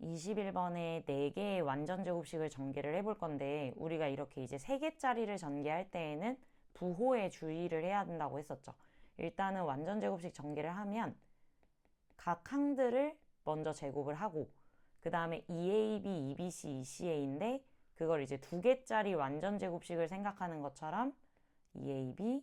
21번에 4개의 완전 제곱식을 전개를 해볼 건데 우리가 이렇게 이제 3개짜리를 전개할 때에는 부호에 주의를 해야 된다고 했었죠. 일단은 완전 제곱식 전개를 하면 각 항들을 먼저 제곱을 하고 그 다음에 2ab, 2bc, 2ca인데 그걸 이제 2개짜리 완전 제곱식을 생각하는 것처럼 2ab,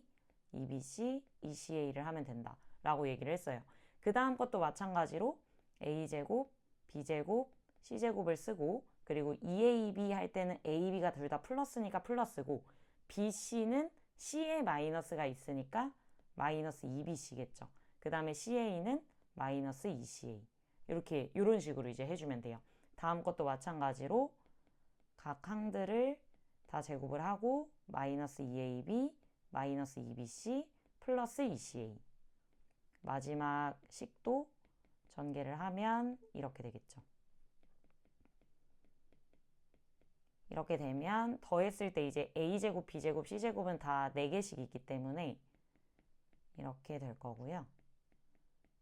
2bc, 2ca를 하면 된다 라고 얘기를 했어요. 그 다음 것도 마찬가지로 a제곱, b제곱, c제곱을 쓰고 그리고 2ab 할 때는 ab가 둘 다 플러스니까 플러스고 bc는 c에 마이너스가 있으니까 마이너스 2bc겠죠. 그 다음에 ca는 마이너스 2ca 이렇게 이런 식으로 이제 해주면 돼요. 다음 것도 마찬가지로 각 항들을 다 제곱을 하고 마이너스 2ab, 마이너스 2bc, 플러스 2ca 마지막 식도 전개를 하면 이렇게 되겠죠. 이렇게 되면 더했을 때 이제 a제곱, b제곱, c제곱은 다 4개씩 있기 때문에 이렇게 될 거고요.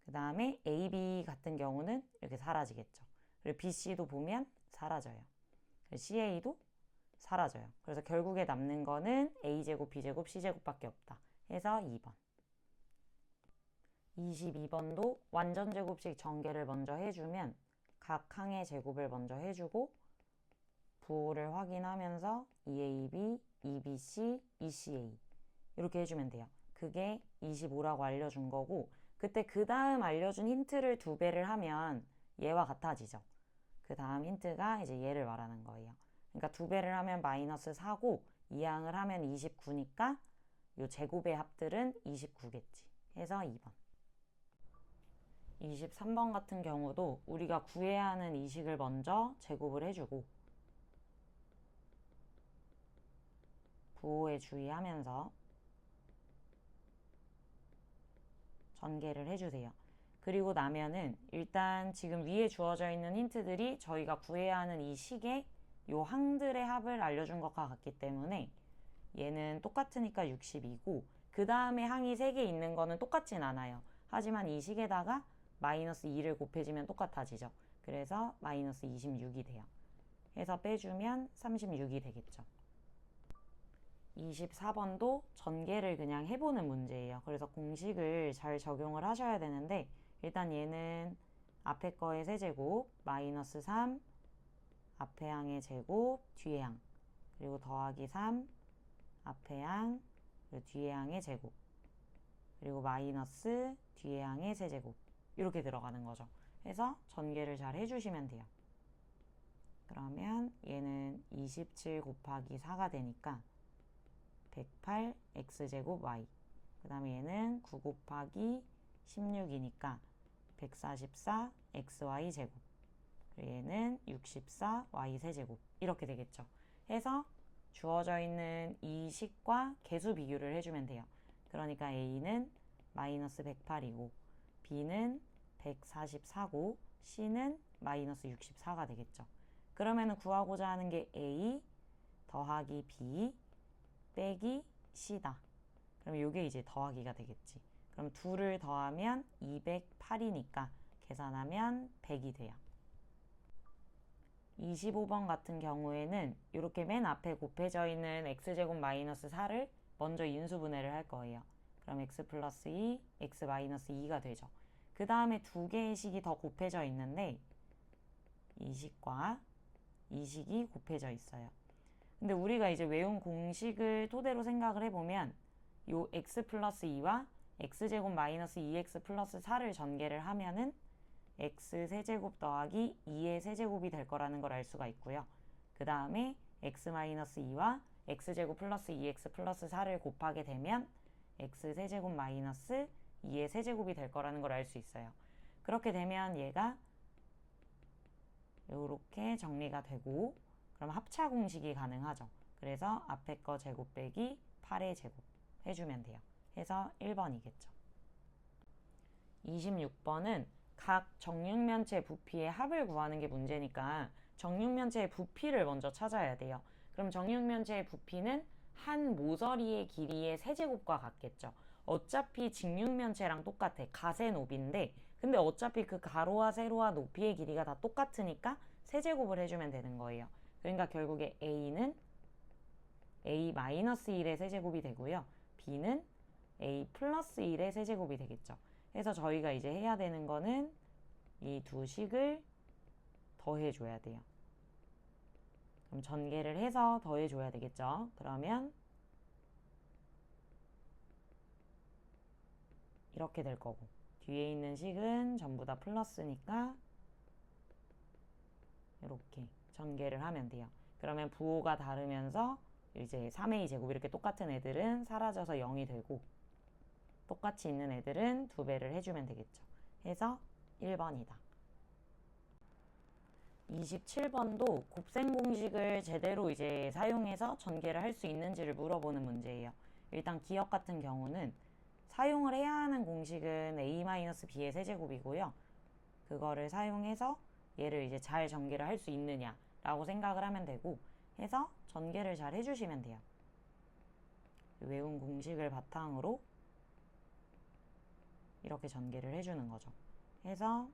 그 다음에 ab 같은 경우는 이렇게 사라지겠죠. 그리고 bc도 보면 사라져요. ca도 사라져요. 그래서 결국에 남는 거는 a제곱, b제곱, c제곱밖에 없다. 해서 2번. 22번도 완전 제곱식 전개를 먼저 해주면 각 항의 제곱을 먼저 해주고 부호를 확인하면서 2ab, 2bc, 2ca 이렇게 해주면 돼요. 그게 25라고 알려준 거고 그때 그 다음 알려준 힌트를 2배를 하면 얘와 같아지죠. 그 다음 힌트가 이제 얘를 말하는 거예요. 그러니까 2배를 하면 마이너스 4고 2항을 하면 29니까 요 제곱의 합들은 29겠지. 해서 2번. 23번 같은 경우도 우리가 구해야 하는 이 식을 먼저 제곱을 해주고 부호에 주의하면서 전개를 해주세요. 그리고 나면은 일단 지금 위에 주어져 있는 힌트들이 저희가 구해야 하는 이 식의 요 항들의 합을 알려준 것과 같기 때문에 얘는 똑같으니까 60이고 그 다음에 항이 3개 있는 거는 똑같진 않아요. 하지만 이 식에다가 마이너스 2를 곱해주면 똑같아지죠. 그래서 마이너스 26이 돼요. 해서 빼주면 36이 되겠죠. 24번도 전개를 그냥 해보는 문제예요. 그래서 공식을 잘 적용을 하셔야 되는데 일단 얘는 앞에 거의 세제곱 마이너스 3 앞에 항의 제곱 뒤에 항 그리고 더하기 3 앞에 항 그리고 뒤에 항의 제곱 그리고 마이너스 뒤에 항의 세제곱 이렇게 들어가는 거죠. 해서 전개를 잘 해주시면 돼요. 그러면 얘는 27 곱하기 4가 되니까 108 x제곱 y 그 다음에 얘는 9 곱하기 16이니까 144 xy 제곱 그리고 얘는 64 y 세제곱 이렇게 되겠죠. 해서 주어져 있는 이 식과 개수 비교를 해주면 돼요. 그러니까 a는 마이너스 108이고 b는 144고 c는 마이너스 64가 되겠죠. 그러면 구하고자 하는 게 a 더하기 b 빼기 c다. 그럼 이게 이제 더하기가 되겠지. 그럼 둘을 더하면 208이니까 계산하면 100이 돼요. 25번 같은 경우에는 이렇게 맨 앞에 곱해져 있는 x제곱 마이너스 4를 먼저 인수분해를 할 거예요. 그럼 x 플러스 2, x 마이너스 2가 되죠. 그 다음에 2개의 식이 더 곱해져 있는데 이 식과 이 식이 곱해져 있어요. 근데 우리가 이제 외운 공식을 토대로 생각을 해보면 요 x 플러스 2와 x제곱 마이너스 2x 플러스 4를 전개를 하면은 x 세제곱 더하기 2의 세제곱이 될 거라는 걸 알 수가 있고요. 그 다음에 x 마이너스 2와 x제곱 플러스 2x 플러스 4를 곱하게 되면 x 세제곱 마이너스 2의 세제곱이 될 거라는 걸 알 수 있어요. 그렇게 되면 얘가 이렇게 정리가 되고 그럼 합차 공식이 가능하죠. 그래서 앞에 거 제곱 빼기 8의 제곱 해주면 돼요. 해서 1번이겠죠. 26번은 각 정육면체 부피의 합을 구하는 게 문제니까 정육면체의 부피를 먼저 찾아야 돼요. 그럼 정육면체의 부피는 한 모서리의 길이의 세제곱과 같겠죠. 어차피 직육면체랑 똑같아. 가세노비인데 근데 어차피 그 가로와 세로와 높이의 길이가 다 똑같으니까 세제곱을 해주면 되는 거예요. 그러니까 결국에 A는 A-1의 세제곱이 되고요. B는 A 플러스 1의 세제곱이 되겠죠. 그래서 저희가 이제 해야 되는 거는 이 두 식을 더해줘야 돼요. 그럼 전개를 해서 더해줘야 되겠죠. 그러면 이렇게 될 거고, 뒤에 있는 식은 전부 다 플러스니까 이렇게 전개를 하면 돼요. 그러면 부호가 다르면서 이제 3a 제곱 이렇게 똑같은 애들은 사라져서 0이 되고, 똑같이 있는 애들은 2배를 해주면 되겠죠. 해서 1번이다. 27번도 곱셈 공식을 제대로 이제 사용해서 전개를 할 수 있는지를 물어보는 문제예요. 일단 기억 같은 경우는 사용을 해야 하는 공식은 a-b의 세제곱이고요. 그거를 사용해서 얘를 이제 잘 전개를 할 수 있느냐라고 생각을 하면 되고, 해서 전개를 잘 해주시면 돼요. 외운 공식을 바탕으로 이렇게 전개를 해주는 거죠. 해서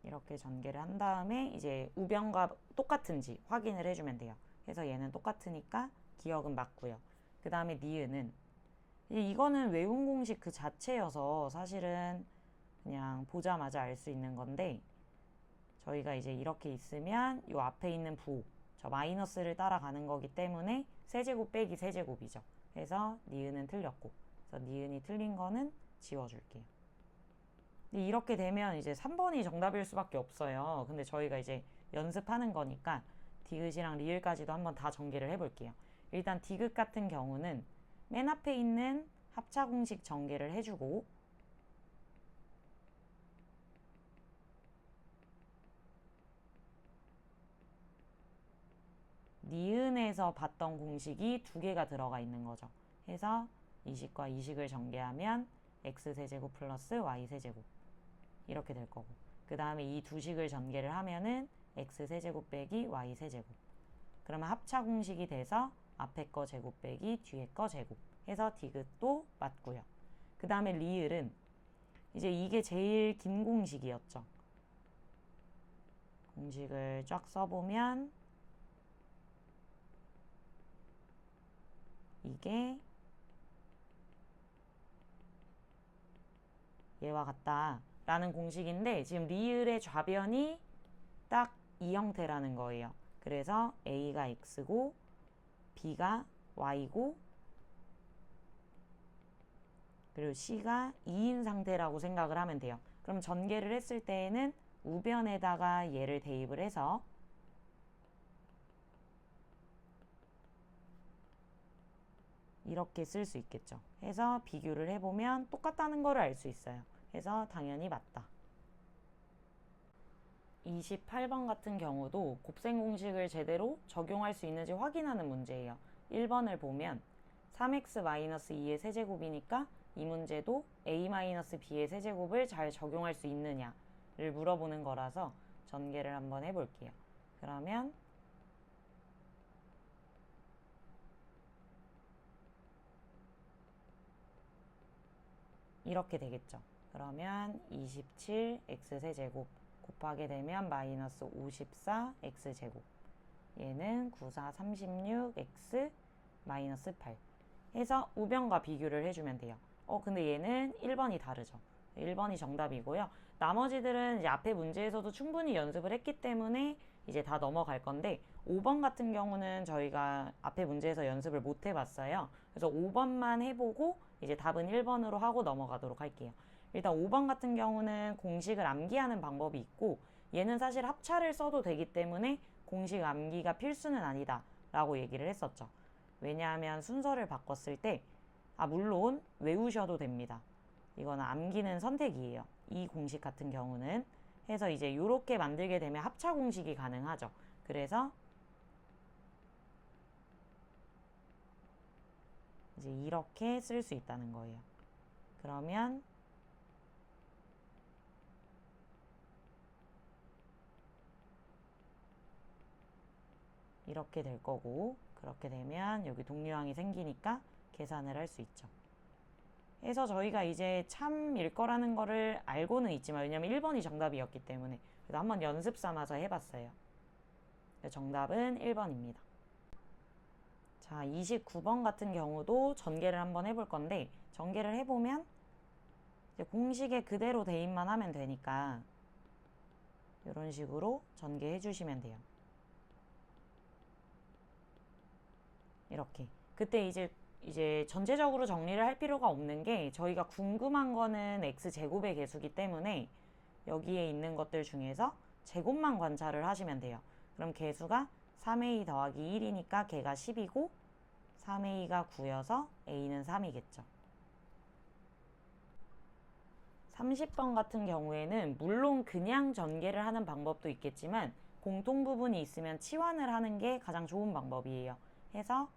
이렇게 전개를 한 다음에 이제 우변과 똑같은지 확인을 해주면 돼요. 그래서 얘는 똑같으니까 기억은 맞고요. 그 다음에 니은은 이거는 외운 공식 그 자체여서 사실은 그냥 보자마자 알 수 있는 건데, 저희가 이제 이렇게 있으면 이 앞에 있는 부호, 저 마이너스를 따라가는 거기 때문에 세제곱 빼기 세제곱이죠. 그래서 니은은 틀렸고, 그래서 니은이 틀린 거는 지워줄게요. 이렇게 되면 이제 3번이 정답일 수밖에 없어요. 근데 저희가 이제 연습하는 거니까 디귿이랑 리을까지도 한번 다 전개를 해볼게요. 일단 디귿 같은 경우는 맨 앞에 있는 합차 공식 전개를 해주고, 니은에서 봤던 공식이 두 개가 들어가 있는 거죠. 해서 이 식과 이 식을 전개하면 x세제곱 플러스 y세제곱 이렇게 될 거고, 그 다음에 이 두 식을 전개를 하면은 x세제곱 빼기 y세제곱, 그러면 합차 공식이 돼서 앞에 거 제곱 빼기 뒤에 거 제곱 해서 디귿도 맞고요. 그 다음에 리을은 이제 이게 제일 긴 공식이었죠. 공식을 쫙 써보면 이게 얘와 같다 라는 공식인데, 지금 리을의 좌변이 딱 이 형태라는 거예요. 그래서 A가 X고 B가 Y고 그리고 C가 2인 상태라고 생각을 하면 돼요. 그럼 전개를 했을 때에는 우변에다가 얘를 대입을 해서 이렇게 쓸 수 있겠죠. 해서 비교를 해보면 똑같다는 거를 알 수 있어요. 해서 당연히 맞다. 28번 같은 경우도 곱셈 공식을 제대로 적용할 수 있는지 확인하는 문제예요. 1번을 보면 3x-2의 세제곱이니까 이 문제도 a-b의 세제곱을 잘 적용할 수 있느냐를 물어보는 거라서 전개를 한번 해볼게요. 그러면 이렇게 되겠죠. 그러면 27x세제곱 곱하게 되면 마이너스 54x제곱, 얘는 94, 36x 마이너스 8 해서 우변과 비교를 해주면 돼요. 근데 얘는 1번이 다르죠. 1번이 정답이고요. 나머지들은 이제 앞에 문제에서도 충분히 연습을 했기 때문에 이제 다 넘어갈 건데, 5번 같은 경우는 저희가 앞에 문제에서 연습을 못 해봤어요. 그래서 5번만 해보고 이제 답은 1번으로 하고 넘어가도록 할게요. 일단 5번 같은 경우는 공식을 암기하는 방법이 있고, 얘는 사실 합차를 써도 되기 때문에 공식 암기가 필수는 아니다 라고 얘기를 했었죠. 왜냐하면 순서를 바꿨을 때 물론 외우셔도 됩니다. 이거는 암기는 선택이에요. 이 공식 같은 경우는. 해서 이제 이렇게 만들게 되면 합차 공식이 가능하죠. 그래서 이제 이렇게 쓸 수 있다는 거예요. 그러면 이렇게 될 거고, 그렇게 되면 여기 동류항이 생기니까 계산을 할 수 있죠. 해서 저희가 이제 참일 거라는 거를 알고는 있지만, 왜냐면 1번이 정답이었기 때문에. 그래서 한번 연습 삼아서 해봤어요. 정답은 1번입니다. 자, 29번 같은 경우도 전개를 한번 해볼 건데, 전개를 해보면 이제 공식에 그대로 대입만 하면 되니까 이런 식으로 전개해 주시면 돼요. 이렇게. 그때 이제 전체적으로 정리를 할 필요가 없는 게, 저희가 궁금한 거는 x제곱의 개수기 때문에 여기에 있는 것들 중에서 제곱만 관찰을 하시면 돼요. 그럼 개수가 3a 더하기 1이니까 걔가 10이고 3a가 9여서 a는 3이겠죠. 30번 같은 경우에는 물론 그냥 전개를 하는 방법도 있겠지만 공통 부분이 있으면 치환을 하는 게 가장 좋은 방법이에요. 해서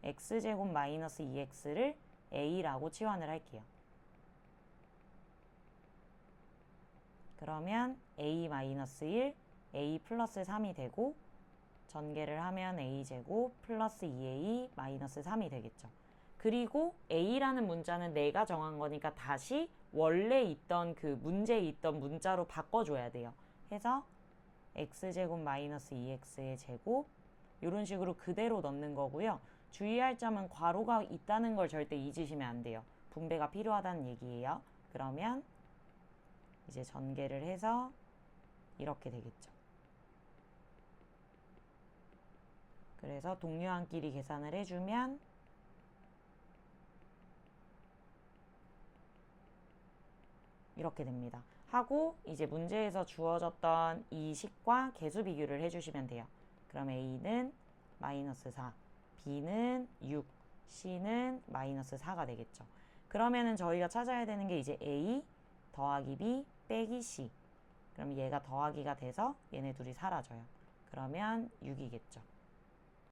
x제곱 마이너스 2x를 a라고 치환을 할게요. 그러면 a 마이너스 1, a 플러스 3이 되고, 전개를 하면 a제곱 플러스 2a 마이너스 3이 되겠죠. 그리고 a라는 문자는 내가 정한 거니까 다시 원래 있던 그 문제에 있던 문자로 바꿔줘야 돼요. 해서 x제곱 마이너스 2x의 제곱, 이런 식으로 그대로 넣는 거고요. 주의할 점은 괄호가 있다는 걸 절대 잊으시면 안 돼요. 분배가 필요하다는 얘기예요. 그러면 이제 전개를 해서 이렇게 되겠죠. 그래서 동료한끼리 계산을 해주면 이렇게 됩니다. 하고 이제 문제에서 주어졌던 이 식과 개수 비교를 해주시면 돼요. 그럼 a는 마이너스 4, b는 6, c는 마이너스 4가 되겠죠. 그러면은 저희가 찾아야 되는 게 이제 a 더하기 b 빼기 c. 그럼 얘가 더하기가 돼서 얘네 둘이 사라져요. 그러면 6이겠죠.